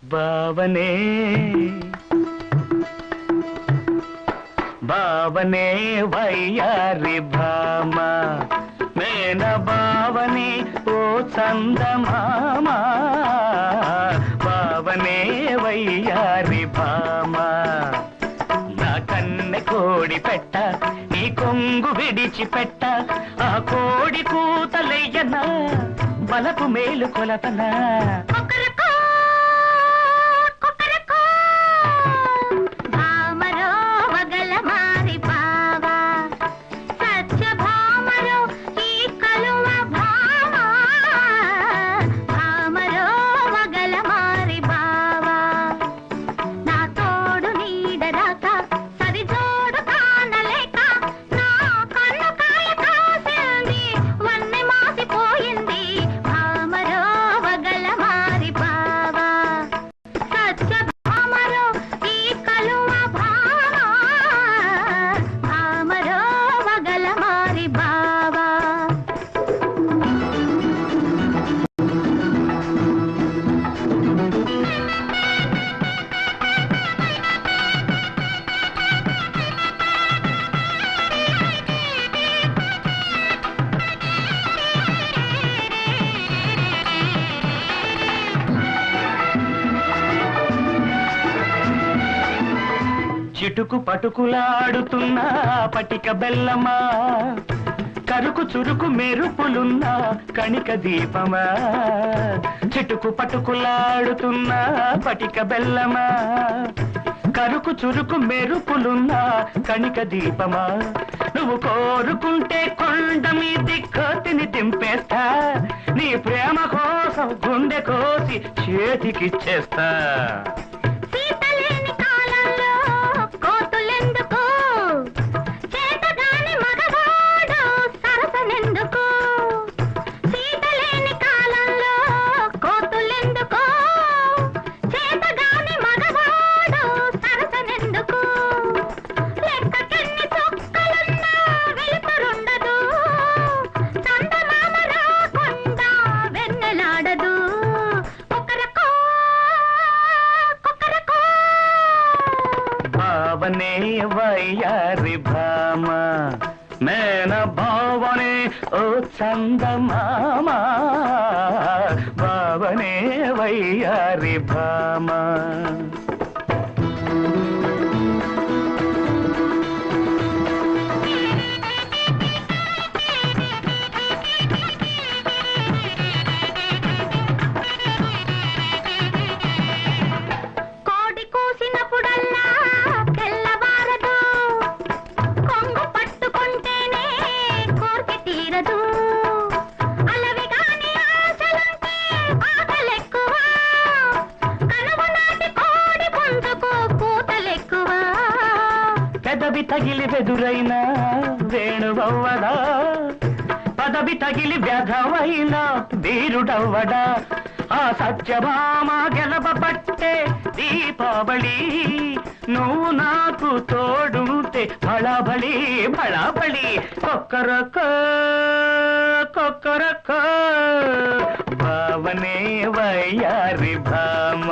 బావనే బావనే వయ్యారి భామ మేన బావనే ఓ చందమామ బావనే వయ్యారి భామ నా కన్నె కోడి పెట్ట నీ కొంగు విడిచిపెట్ట ఆ కోడి కూతలయ్యన బలపు మేలు కొలతనా చిటుకు పటుకులాడుతున్నా పటిక బెల్లమా కరుకు చురుకు మెరుపులున్నా కణిక దీపమా చిటుకు పటుకులాడుతున్నా పటిక బెల్లమా కరుకు చురుకు మెరుపులున్నా కణిక దీపమా నువ్వు కోరుకుంటే కొండ మీది కోతిని దింపేస్తా నీ ప్రేమ కోసం గుండె కోసి చేతికిచ్చేస్తా బావనే వయ్యారి భామ మేన బావనే ఓ చందమామ బావనే వయ్యారి భామ పెదవి తగిలి వెదురైనా వేణువవ్వడా పదవి తగిలి వ్యధవైనా వీరుడవ్వడా ఆ సత్యభామ గెలవబట్టే దీపావళి నువ్వు నాకు తోడుంటే బళబళి బళబళి కొక్కరొక్క కొక్కరొక్క బావనే వయ్యారి భామ